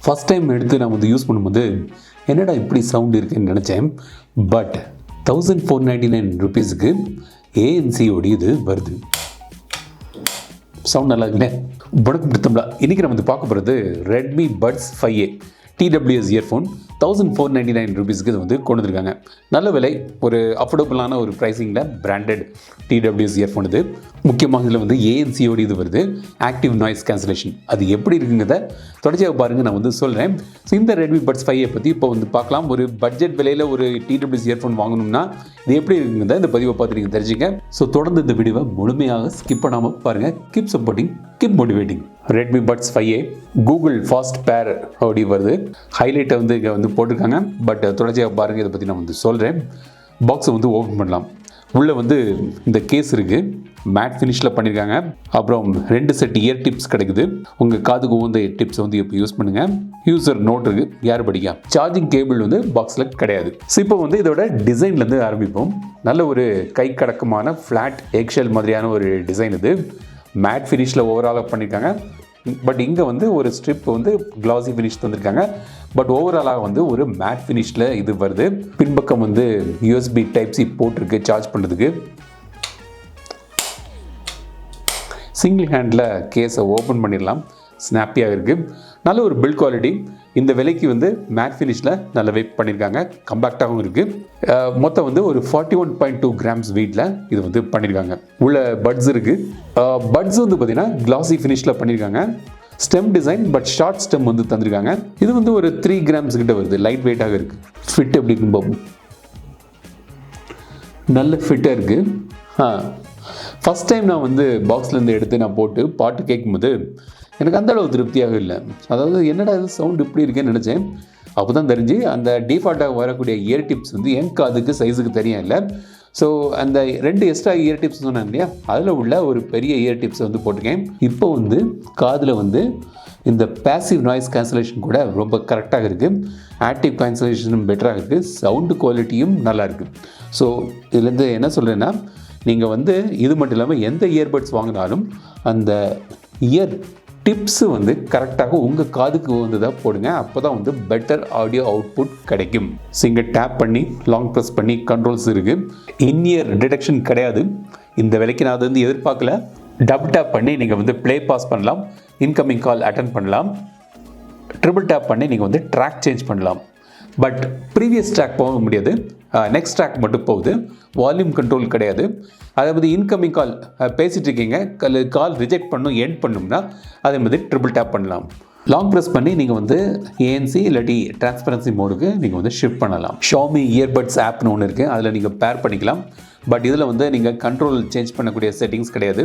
First time எடுத்து நான் வந்து யூஸ் பண்ணும்போது என்னடா இப்படி சவுண்ட் இருக்குன்னு நினச்சேன். பட் 1499 ருபீஸுக்கு ANC இது வருது. சவுண்ட் நல்லா இருக்குல்ல. வணக்கம் பிடித்தம்ல. இன்றைக்கி நம்ம வந்து பார்க்க போகிறது Redmi Buds 5A TWS earphone 1499 ருபீஸுக்கு இது வந்து கொண்டு வந்திருக்காங்க. நல்ல விலை, ஒரு அஃபோர்டபுளான ஒரு ப்ரைஸிங்கில் பிராண்டட் TWS இயர்ஃபோன். இது முக்கியமாக இதில் வந்து ANC இது வருது, ஆக்டிவ் நாய்ஸ் கேன்சலேஷன். அது எப்படி இருக்குங்கிறத தொடர்ச்சியாக பாருங்கள், நான் வந்து சொல்கிறேன். ஸோ இந்த Redmi Buds 5A பற்றி இப்போ வந்து பார்க்கலாம். ஒரு பட்ஜெட் விலையில் ஒரு TWS இயர்ஃபோன் வாங்கணும்னா இது எப்படி இருக்குங்கிறத இந்த பதிவை பார்த்து நீங்கள் தெரிஞ்சுங்க. ஸோ தொடர்ந்து இந்த வீடியோவை முழுமையாக ஸ்கிப் பண்ணாமல் பாருங்கள். Keep supporting, keep motivating. Redmi Buds 5A Google fast பேர் அப்படி வருது. ஹைலைட்டை வந்து இங்கே வந்து போட்டிருக்காங்க. பட் தொடர்ச்சியாக பாருங்கள், இதை பற்றி நான் வந்து சொல்கிறேன். பாக்ஸை வந்து ஓப்பன் பண்ணலாம். உள்ளே வந்து இந்த கேஸ் இருக்குது, மேட் ஃபினிஷில் பண்ணியிருக்காங்க. அப்புறம் 2 செட் இயர் டிப்ஸ் கிடைக்குது. உங்கள் காதுக்கு உந்த இயர் டிப்ஸை வந்து இப்போ யூஸ் பண்ணுங்கள். யூசர் நோட் இருக்குது, யார் படிக்க. சார்ஜிங் கேபிள் வந்து பாக்ஸில் கிடையாது. ஸோ இப்போ வந்து இதோட டிசைன்லேருந்து ஆரம்பிப்போம். நல்ல ஒரு கை கடக்கமான ஃப்ளாட் எக்ஷெல் மாதிரியான ஒரு டிசைன். இது மேட் ஃபினிஷில் ஓவராலாக பண்ணியிருக்காங்க. பட் இங்கே வந்து ஒரு ஸ்ட்ரிப் வந்து கிளாசி ஃபினிஷ் தந்திருக்காங்க. பட் ஓவராலாக வந்து ஒரு மேட் ஃபினிஷில் இது வருது. பின்பக்கம் வந்து USB Type-C போட்டிருக்கு சார்ஜ் பண்ணுறதுக்கு. சிங்கிள் ஹேண்டில் கேஸை ஓப்பன் பண்ணிடலாம். ஸ்னாப்பியாக இருக்குது. நல்ல ஒரு பில்ட் குவாலிட்டி. இந்த விலைக்கு வந்து மேட் ஃபினிஷில் நல்லாவே பண்ணியிருக்காங்க. கம்பேக்டாகவும் இருக்குது. மொத்தம் வந்து ஒரு 41.2 கிராம்ஸ் வெயிட்டில் இது வந்து பண்ணியிருக்காங்க. உள்ள பட்ஸ் இருக்குது. பட்ஸ் வந்து பார்த்திங்கன்னா கிளாசி ஃபினிஷில் பண்ணியிருக்காங்க. Stem design, but short stem வந்து தந்திருக்காங்க. இது வந்து ஒரு 3 கிராம்ஸ் கிட்ட வருது. லைட் வெயிட்டாக இருக்குது. ஃபிட் எப்படி இருக்கும் பாபு? நல்ல ஃபிட்டாக இருக்குது. ஃபஸ்ட் டைம் நான் வந்து பாக்ஸ்லேருந்து எடுத்து நான் போட்டு பாட்டு கேட்கும்போது எனக்கு அந்த அளவு திருப்தியாக இல்லை. அதாவது என்னடா இது சவுண்ட் இப்படி இருக்குன்னு நினச்சேன். அப்போ தான் தெரிஞ்சு அந்த டிஃபால்ட்டாக வரக்கூடிய இயர் டிப்ஸ் வந்து என் காதுக்கு சைஸுக்கு தெரியும் இல்லை. ஸோ அந்த 2 எக்ஸ்ட்ரா இயர் டிப்ஸ் சொன்னேன் இல்லையா, அதில் உள்ள ஒரு பெரிய இயர் டிப்ஸை வந்து போட்டிருக்கேன். இப்போ வந்து காதில் வந்து இந்த பேசிவ் நாய்ஸ் கேன்சலேஷன் கூட ரொம்ப கரெக்டாக இருக்குது. ஆக்டிவ் கேன்சலேஷனும் பெட்டராக இருக்குது. சவுண்டு குவாலிட்டியும் நல்லா இருக்குது. ஸோ இதுலேருந்து என்ன சொல்கிறேன்னா, நீங்கள் வந்து இது மட்டும் இல்லாமல் எந்த இயர்பட்ஸ் வாங்கினாலும் அந்த இயர் டிப்ஸு வந்து கரெக்டாக உங்கள் காதுக்கு வந்து தான் போடுங்க. அப்போ தான் வந்து பெட்டர் ஆடியோ அவுட்புட் கிடைக்கும். சிங்கிள் டேப் பண்ணி லாங் ப்ரெஸ் பண்ணி கண்ட்ரோல்ஸ் இருக்குது. இன்இயர் டிடெக்ஷன் கிடையாது. இந்த விலைக்கு நான் அதை வந்து எதிர்பார்க்கல. டபுள் டேப் பண்ணி நீங்கள் வந்து ப்ளே பாஸ் பண்ணலாம். இன்கமிங் கால் அட்டன் பண்ணலாம். ட்ரிபிள் டேப் பண்ணி நீங்கள் வந்து ட்ராக் சேஞ்ச் பண்ணலாம். பட் ப்ரீவியஸ் ட்ராக் போக முடியாது. நெக்ஸ்ட் ட்ராக் மட்டும் போகுது. வால்யூம் கண்ட்ரோல் கிடையாது. அதாவது இன்கமிங் கால் பேசிகிட்டு இருக்கீங்க, கால் ரிஜெக்ட் பண்ணும், எண்ட் பண்ணணும்னா அதே மாதிரி ட்ரிபிள் டேப் பண்ணலாம். லாங் ப்ரெஸ் பண்ணி நீங்கள் வந்து ANC இல்லாட்டி டிரான்ஸ்பரன்சி மோடுக்கு நீங்கள் வந்து ஷிஃப்ட் பண்ணலாம். ஷாமி இயர்பட்ஸ் ஆப்னு ஒன்று இருக்குது, அதில் நீங்கள் பேர் பண்ணிக்கலாம். பட் இதில் வந்து நீங்கள் கண்ட்ரோல் சேஞ்ச் பண்ணக்கூடிய செட்டிங்ஸ் கிடையாது.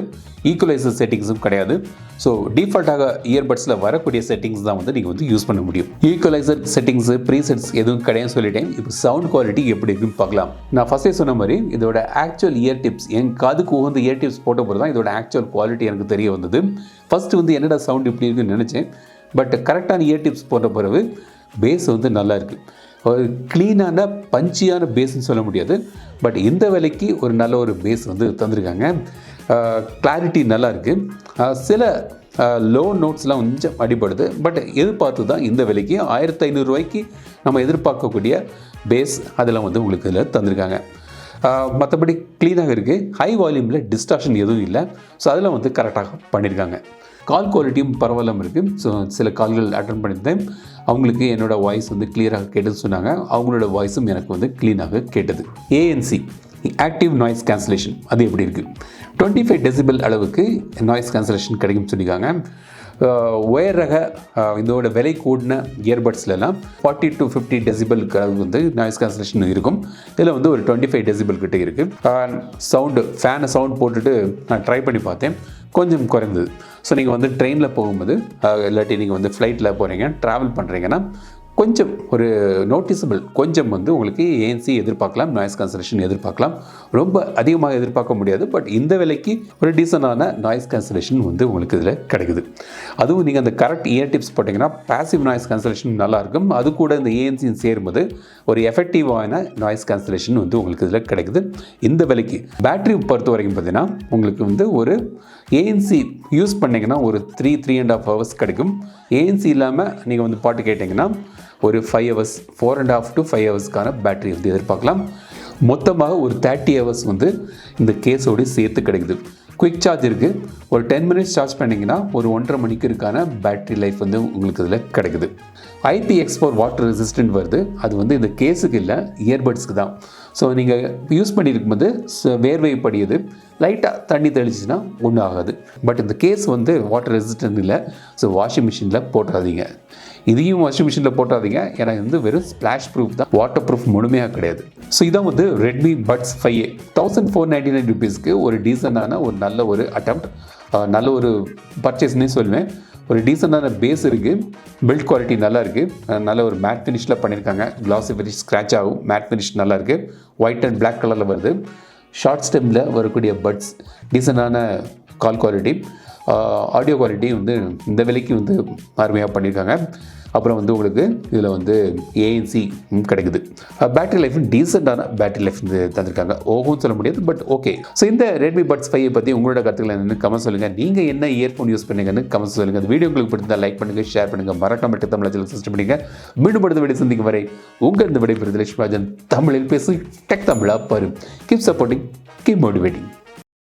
ஈக்குவலைசர் செட்டிங்ஸும் கிடையாது. ஸோ டிஃபால்ட்டாக இயர்பட்ஸில் வரக்கூடிய செட்டிங்ஸ் தான் வந்து நீங்கள் வந்து யூஸ் பண்ண முடியும். ஈக்குவலைசர் செட்டிங்ஸு ப்ரீசெட்ஸ் எதுவும் கிடையாது சொல்லிட்டேன். இப்போ சவுண்ட் குவாலிட்டி எப்படி இருக்குன்னு பார்க்கலாம். நான் ஃபஸ்ட்டே சொன்ன மாதிரி இதோட ஆக்சுவல் இயர் டிப்ஸ், என் காதுக்கு உகந்த இயர் டிப்ஸ் போட்ட போது தான் இதோட ஆக்சுவல் குவாலிட்டி எனக்கு தெரிய வந்தது. ஃபஸ்ட்டு வந்து என்னடா சவுண்ட் இப்படி இருக்குன்னு நினச்சேன். பட் கரெக்டான இயர் டிப்ஸ் போட்ட பிறகு பேஸ் வந்து நல்லா இருக்குது. ஒரு க்ளீனான பஞ்சியான பேஸ்ன்னு சொல்ல முடியாது. பட் இந்த விலைக்கு ஒரு நல்ல ஒரு பேஸ் வந்து தந்திருக்காங்க. கிளாரிட்டி நல்லா இருக்குது. சில லோ நோட்ஸ்லாம் கொஞ்சம் அடிப்படுது. பட் எதிர்பார்த்து தான் இந்த விலைக்கு 1500 ரூபாய்க்கு நம்ம எதிர்பார்க்கக்கூடிய பேஸ் அதெல்லாம் வந்து உங்களுக்கு இதில் தந்திருக்காங்க. மற்றபடி க்ளீனாக இருக்குது. ஹை வால்யூமில் டிஸ்டார்ஷன் எதுவும் இல்லை. ஸோ அதெல்லாம் வந்து கரெக்டாக பண்ணியிருக்காங்க. கால் குவாலிட்டியும் பரவாயில்லாமல் இருக்குது. ஸோ சில கால்கள் அட்டன் பண்ணியிருந்தேன். அவங்களுக்கு என்னோடய வாய்ஸ் வந்து கிளியராக கேட்டது சொன்னாங்க. அவங்களோட வாய்ஸும் எனக்கு வந்து க்ளீனாக கேட்டது. ANC ஆக்டிவ் நாய்ஸ் கேன்சலேஷன் அது எப்படி இருக்குது? 25 டெசிபல் அளவுக்கு நாய்ஸ் கேன்சலேஷன் கிடைக்கும்னு சொல்லியிருக்காங்க. ஒயர் ரக இதோட விலை கூடின இயர்பட்ஸ்லாம் 40 to 50 டெசிபலுக்கு அளவு வந்து நாய்ஸ் கேன்சலேஷன் இருக்கும். இதில் வந்து ஒரு 25 டெசிபல் கிட்டே இருக்குது. சவுண்டு ஃபேனை சவுண்ட் போட்டுட்டு நான் ட்ரை பண்ணி பார்த்தேன், கொஞ்சம் குறைந்தது. ஸோ நீங்கள் வந்து ட்ரெயினில் போகும்போது இல்லாட்டி நீங்கள் வந்து ஃப்ளைட்டில் போகிறீங்க, ட்ராவல் பண்ணுறீங்கன்னா கொஞ்சம் ஒரு நோட்டிசபிள் கொஞ்சம் வந்து உங்களுக்கு ANC எதிர்பார்க்கலாம், நாய்ஸ் கேன்சலேஷன் எதிர்பார்க்கலாம். ரொம்ப அதிகமாக எதிர்பார்க்க முடியாது. பட் இந்த விலைக்கு ஒரு டீசெண்டான நாய்ஸ் கேன்சலேஷன் வந்து உங்களுக்கு இதில் கிடைக்குது. அதுவும் நீங்கள் அந்த கரெக்ட் இயர் டிப்ஸ் போட்டிங்கன்னா பேசிவ் நாய்ஸ் கேன்சலேஷன் நல்லாயிருக்கும். அது கூட இந்த ANC சேரும்போது ஒரு எஃபெக்டிவான நாய்ஸ் கேன்சலேஷன் வந்து உங்களுக்கு இதில் கிடைக்குது இந்த விலைக்கு. பேட்டரி பொறுத்த வரைக்கும் பார்த்தீங்கன்னா உங்களுக்கு வந்து ஒரு ஏஎன்சி யூஸ் பண்ணிங்கன்னா ஒரு 3.5 hours கிடைக்கும். ஏஎன்சி இல்லாமல் நீங்கள் வந்து பாட்டு கேட்டிங்கன்னா ஒரு 5 hours 4.5 to 5 hours பேட்டரி வந்து எதிர்பார்க்கலாம். மொத்தமாக ஒரு 30 hours வந்து இந்த கேஸோடு சேர்த்து கிடைக்குது. குயிக் சார்ஜ் இருக்குது. ஒரு 10 minutes சார்ஜ் பண்ணிங்கன்னா ஒரு 1.5 மணிக்கு இருக்கான பேட்டரி லைஃப் வந்து உங்களுக்கு இதில் கிடைக்குது. IPX4 வாட்டர் ரெசிஸ்டன்ட் வருது. அது வந்து இந்த கேஸுக்கு இல்லை, இயர்பட்ஸ்க்கு தான். ஸோ நீங்கள் யூஸ் பண்ணியிருக்கும்போது வேர்வை படியுது, லைட்டாக தண்ணி தெளிச்சுன்னா ஒன்றும் ஆகாது. பட் இந்த கேஸ் வந்து வாட்டர் ரெசிஸ்டன்ட் இல்லை. ஸோ வாஷிங் மிஷினில் போட்டுறாதீங்க. இதையும் வாஷிங் மிஷினில் போட்டாதீங்க. ஏன்னா இது வந்து வெறும் ஸ்ப்ளாஷ் ப்ரூஃப் தான், வாட்டர் ப்ரூஃப் முழுமையாக கிடையாது. ஸோ இதான் வந்து Redmi Buds 5A 1499 rupeesக்கு ஒரு டீசெண்டான ஒரு நல்ல ஒரு அட்டெம்ப்ட், நல்ல ஒரு பர்ச்சேஸ்னே சொல்லுவேன். ஒரு டீசெண்டான பேஸ் இருக்குது, பில்ட் குவாலிட்டி நல்லா இருக்குது, நல்ல ஒரு மேட் ஃபினிஷில் பண்ணியிருக்காங்க. கிளாஸி ஃபினிஷ் ஸ்க்ராட்ச் ஆகும், மேட் ஃபினிஷ் நல்லா இருக்குது, ஒயிட் அண்ட் பிளாக் கலரில் வருது. ஷார்ட் ஸ்டெம்மில் வரக்கூடிய பட்ஸ், டீசெண்டான கால் குவாலிட்டி, ஆடியோ குவாலிட்டி வந்து இந்த விலைக்கு வந்து அருமையாக பண்ணியிருக்காங்க. அப்புறம் வந்து உங்களுக்கு இதில் வந்து ANC கிடைக்குது. பேட்டரி லைஃப் டீசெண்டான பேட்டரி லைஃப் வந்து தந்திருக்காங்க. ஓஹோன்னு சொல்ல முடியாது, பட் ஓகே. ஸோ இந்த Redmi Buds 5 பற்றி உங்களோட கருத்துக்கள் என்னென்னு கமெண்ட் சொல்லுங்கள். நீங்கள் என்ன இயர்ஃபோன் யூஸ் பண்ணுங்கன்னு கமெண்ட் சொல்லுங்கள். இந்த வீடியோ உங்களுக்கு பிடிச்சிருந்தால் லைக் பண்ணுங்கள், ஷேர் பண்ணுங்கள், மறக்காம தமிழ் சேனல் சப்ஸ்கிரைப் பண்ணுங்கள். மீண்டும் அடுத்த வீடியோ சந்திக்கும் வரை உங்கள் இந்த விடைபெறுவது லட்சுமி ராஜன். தமிழில் பேசி டெக் தமிழா பாரு. Keep supporting, keep motivating.